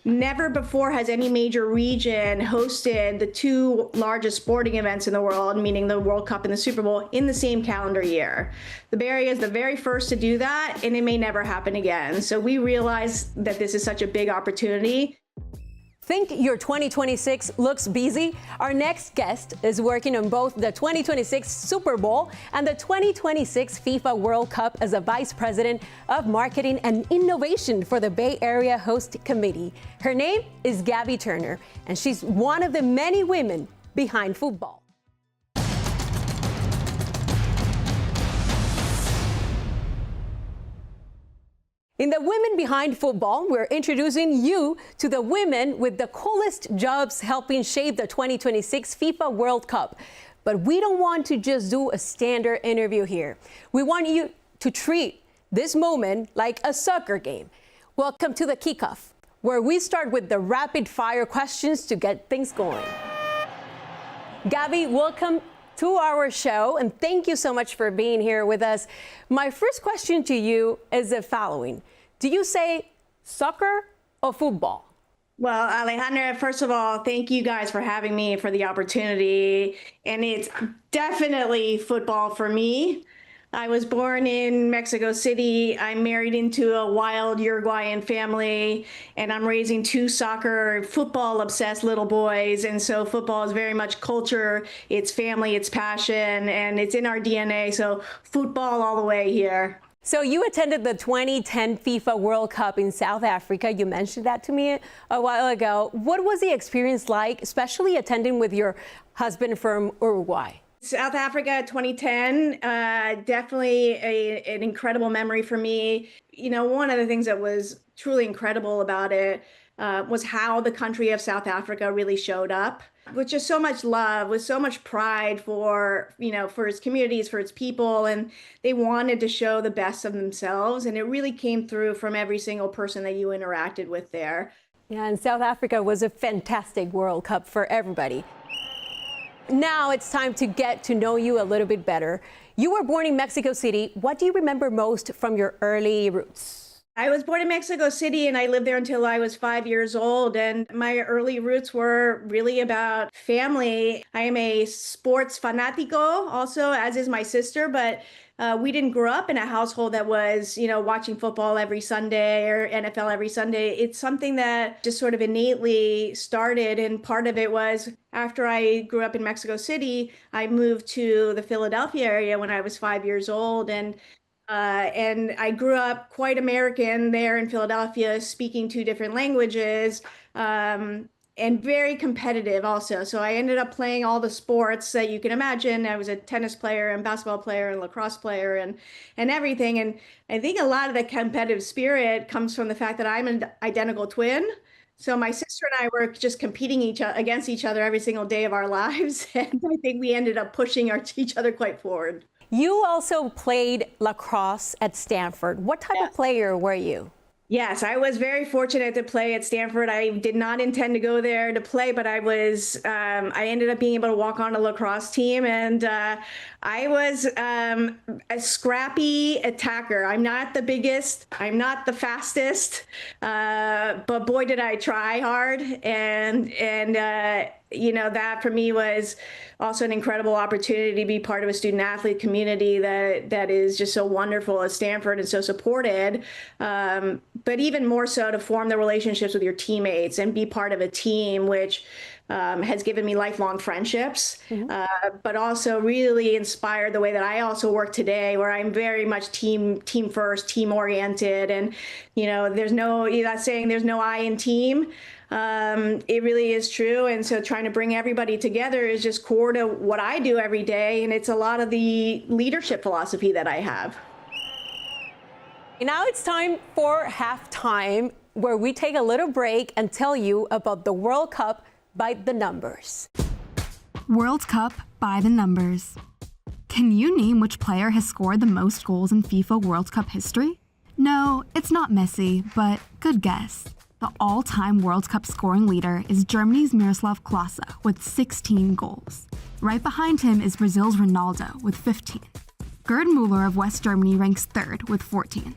Never before has any major region hosted the two largest sporting events in the world, meaning the World Cup and the Super Bowl, in the same calendar year. The Bay Area is the very first to do that, and it may never happen again. So we realize that this is such a big opportunity. Think your 2026 looks busy? Our next guest is working on both the 2026 Super Bowl and the 2026 FIFA World Cup as a Vice President of Marketing and Innovation for the Bay Area Host Committee. Her name is Gabby Turner, and she's one of the many women behind football. In the Women Behind Football, we're introducing you to the women with the coolest jobs helping shape the 2026 FIFA World Cup. But we don't want to just do a standard interview here. We want you to treat this moment like a soccer game. Welcome to the kickoff, where we start with the rapid fire questions to get things going. Gabby, welcome to our show, and thank you so much for being here with us. My first question to you is the following. Do you say soccer or football? Well, Alejandra, first of all, thank you guys for having me, for the opportunity. And it's definitely football for me. I was born in Mexico City. I'm married into a wild Uruguayan family, and I'm raising two football-obsessed little boys. And so football is very much culture, it's family, it's passion, and it's in our DNA. So football all the way here. So you attended the 2010 FIFA World Cup in South Africa. You mentioned that to me a while ago. What was the experience like, especially attending with your husband from Uruguay? South Africa 2010, definitely an incredible memory for me. You know, one of the things that was truly incredible about it was how the country of South Africa really showed up with just so much love, with so much pride for its communities, for its people, and they wanted to show the best of themselves. And it really came through from every single person that you interacted with there. Yeah, and South Africa was a fantastic World Cup for everybody. Now it's time to get to know you a little bit better. You were born in Mexico City. What do you remember most from your early roots? I was born in Mexico City, and I lived there until I was 5 years old. And my early roots were really about family. I am a sports fanatico also, as is my sister, but we didn't grow up in a household that was, watching football every Sunday or NFL every Sunday. It's something that just sort of innately started. And part of it was after I grew up in Mexico City, I moved to the Philadelphia area when I was 5 years old. And I grew up quite American there in Philadelphia, speaking two different languages, and very competitive also. So I ended up playing all the sports that you can imagine. I was a tennis player and basketball player and lacrosse player and everything. And I think a lot of the competitive spirit comes from the fact that I'm an identical twin. So my sister and I were just competing against each other every single day of our lives. And I think we ended up pushing each other quite forward. You also played lacrosse at Stanford. What type of player were you? Yes, I was very fortunate to play at Stanford. I did not intend to go there to play, but I ended up being able to walk on a lacrosse team, and I was a scrappy attacker. I'm not the biggest, I'm not the fastest, but boy, did I try hard. And that for me was also an incredible opportunity to be part of a student athlete community that is just so wonderful at Stanford and so supported. But even more so to form the relationships with your teammates and be part of a team, which has given me lifelong friendships, but also really inspired the way that I also work today, where I'm very much team first, team oriented. And, you're not saying there's no I in team. It really is true. And so trying to bring everybody together is just core to what I do every day. And it's a lot of the leadership philosophy that I have. Now it's time for halftime, where we take a little break and tell you about the World Cup by the numbers. World Cup by the numbers. Can you name which player has scored the most goals in FIFA World Cup history? No, it's not Messi, but good guess. The all-time World Cup scoring leader is Germany's Miroslav Klose with 16 goals. Right behind him is Brazil's Ronaldo with 15. Gerd Müller of West Germany ranks third with 14.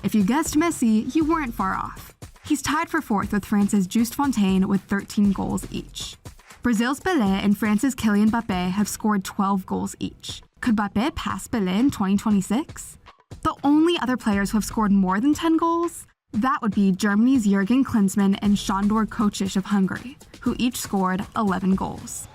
If you guessed Messi, you weren't far off. He's tied for fourth with France's Just Fontaine with 13 goals each. Brazil's Pelé and France's Kylian Mbappé have scored 12 goals each. Could Mbappé pass Pelé in 2026? The only other players who have scored more than 10 goals? That would be Germany's Jürgen Klinsmann and Sándor Kocsis of Hungary, who each scored 11 goals.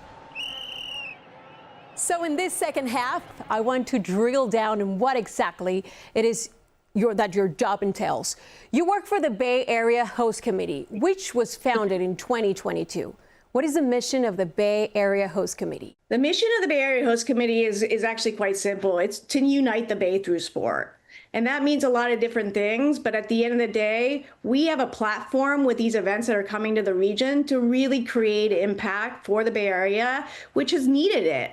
So in this second half, I want to drill down on what exactly it is that your job entails. You work for the Bay Area Host Committee, which was founded in 2022. What is the mission of the Bay Area Host Committee? The mission of the Bay Area Host Committee is actually quite simple. It's to unite the Bay through sport. And that means a lot of different things. But at the end of the day, we have a platform with these events that are coming to the region to really create impact for the Bay Area, which has needed it.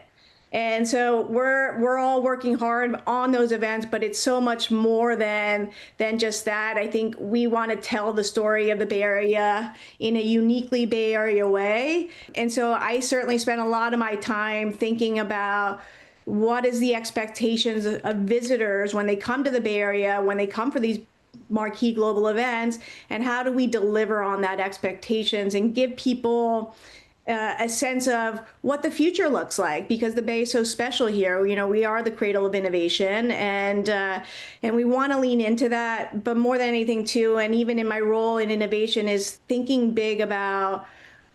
And so we're all working hard on those events, but it's so much more than just that. I think we want to tell the story of the Bay Area in a uniquely Bay Area way. And so I certainly spent a lot of my time thinking about what is the expectations of visitors when they come to the Bay Area, when they come for these marquee global events, and how do we deliver on that expectations and give people a sense of what the future looks like, because the Bay is so special here. You know, we are the cradle of innovation, and we want to lean into that. But more than anything, too, and even in my role in innovation, is thinking big about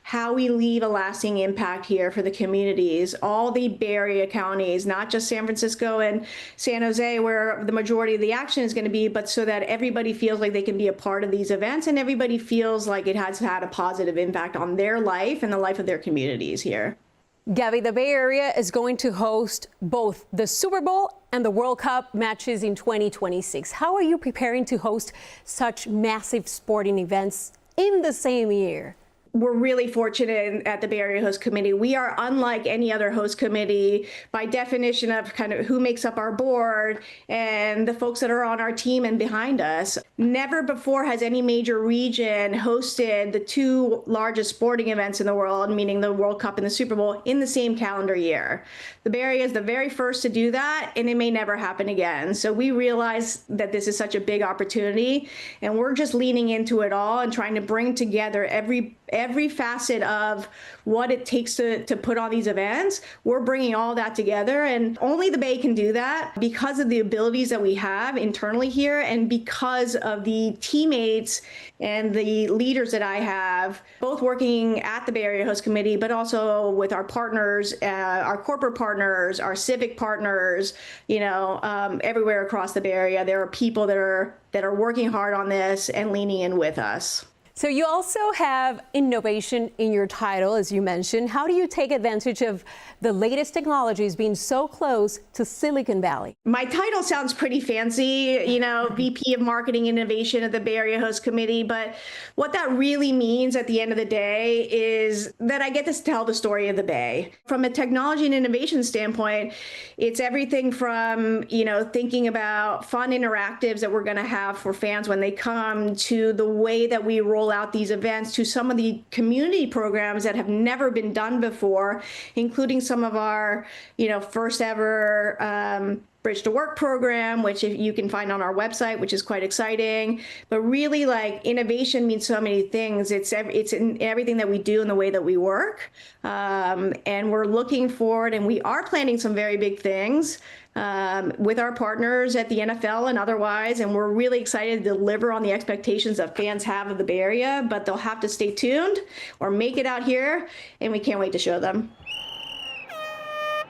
how we leave a lasting impact here for the communities, all the Bay Area counties, not just San Francisco and San Jose, where the majority of the action is going to be, but so that everybody feels like they can be a part of these events and everybody feels like it has had a positive impact on their life and the life of their communities here. Gabby, the Bay Area is going to host both the Super Bowl and the World Cup matches in 2026. How are you preparing to host such massive sporting events in the same year? We're really fortunate at the Bay Area Host Committee. We are unlike any other host committee by definition of kind of who makes up our board and the folks that are on our team and behind us. Never before has any major region hosted the two largest sporting events in the world, meaning the World Cup and the Super Bowl, in the same calendar year. The Bay Area is the very first to do that, and it may never happen again. So we realize that this is such a big opportunity, and we're just leaning into it all and trying to bring together every facet of what it takes to put on these events. We're bringing all that together, and only the Bay can do that because of the abilities that we have internally here and because of the teammates and the leaders that I have, both working at the Bay Area Host Committee, but also with our partners, our corporate partners, our civic partners, everywhere across the Bay Area. There are people that are working hard on this and leaning in with us. So you also have innovation in your title, as you mentioned. How do you take advantage of the latest technologies being so close to Silicon Valley? My title sounds pretty fancy, VP of Marketing Innovation at the Bay Area Host Committee. But what that really means at the end of the day is that I get to tell the story of the Bay. From a technology and innovation standpoint, it's everything from, thinking about fun interactives that we're going to have for fans when they come, to the way that we roll out these events, to some of the community programs that have never been done before, including some of our, first ever Bridge to Work program, which you can find on our website, which is quite exciting. But really, innovation means so many things. It's in everything that we do and the way that we work. And we're looking forward, and we are planning some very big things with our partners at the NFL and otherwise. And we're really excited to deliver on the expectations that fans have of the Bay Area, but they'll have to stay tuned or make it out here, and we can't wait to show them.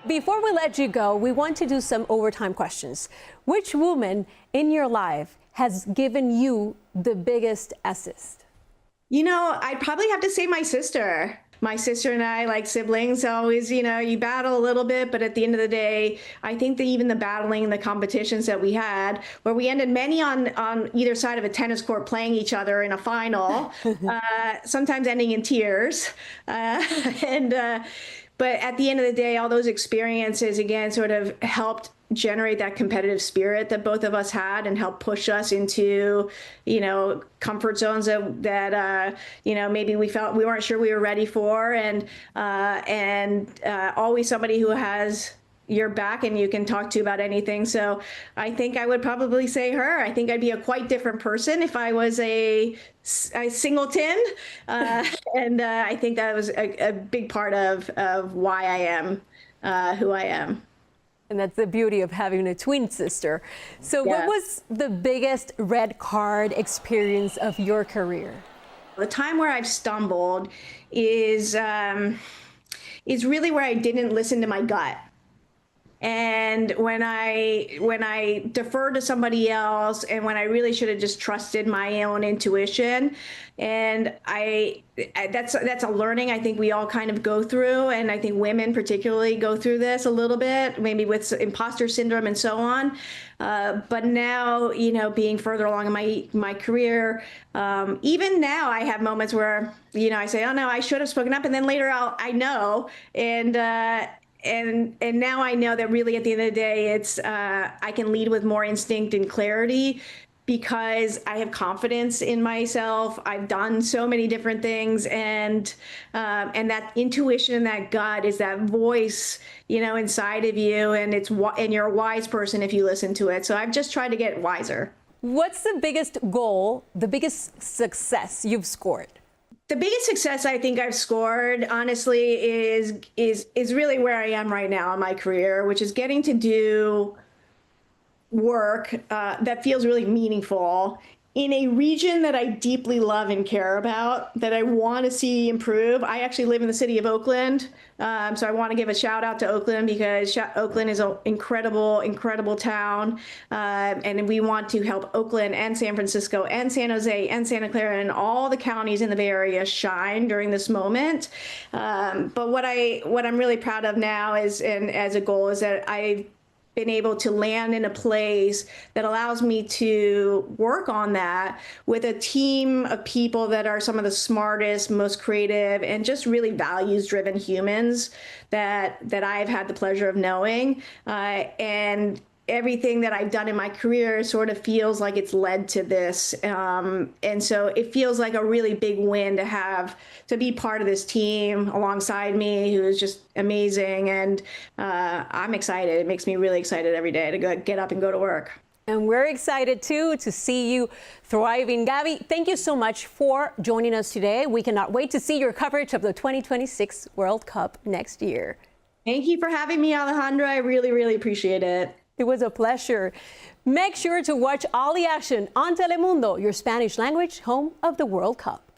Before we let you go, we want to do some overtime questions. Which woman in your life has given you the biggest assist? I'd probably have to say my sister. My sister and I, like siblings, always, you battle a little bit, but at the end of the day, I think that even the battling and the competitions that we had, where we ended many on either side of a tennis court playing each other in a final, sometimes ending in tears, but at the end of the day, all those experiences, again, sort of helped generate that competitive spirit that both of us had and help push us into, comfort zones that maybe we felt we weren't sure we were ready for. And always somebody who has, your back and you can talk to about anything. So I think I would probably say her. I think I'd be a quite different person if I was a singleton. And I think that was a big part of why I am who I am. And that's the beauty of having a twin sister. So Yeah. what was the biggest red card experience of your career? The time where I've stumbled is really where I didn't listen to my gut. And when I defer to somebody else, and when I really should have just trusted my own intuition, and that's a learning I think we all kind of go through, and I think women particularly go through this a little bit, maybe with imposter syndrome and so on. But now, you know, being further along in my career, even now I have moments where, you know, I say, oh no, I should have spoken up, and then later I know, and now I know that really at the end of the day, it's I can lead with more instinct and clarity because I have confidence in myself. I've done so many different things, and that intuition and that gut is that voice, you know, inside of you, and you're a wise person if you listen to it. So I've just tried to get wiser. What's the biggest goal, the biggest success you've scored? The biggest success I think I've scored, honestly, is really where I am right now in my career, which is getting to do work that feels really meaningful in a region that I deeply love and care about, that I want to see improve. I actually live in the city of Oakland, so I want to give a shout out to Oakland because Oakland is an incredible, incredible town, and we want to help Oakland and San Francisco and San Jose and Santa Clara and all the counties in the Bay Area shine during this moment. But what I'm really proud of now is, and as a goal, is that I've been able to land in a place that allows me to work on that with a team of people that are some of the smartest, most creative, and just really values-driven humans that I've had the pleasure of knowing. And everything that I've done in my career sort of feels like it's led to this. And so it feels like a really big win to be part of this team alongside me, who is just amazing. And I'm excited. It makes me really excited every day to get up and go to work. And we're excited too to see you thriving. Gabby, thank you so much for joining us today. We cannot wait to see your coverage of the 2026 World Cup next year. Thank you for having me, Alejandra. I really, really appreciate it. It was a pleasure. Make sure to watch all the action on Telemundo, your Spanish language home of the World Cup.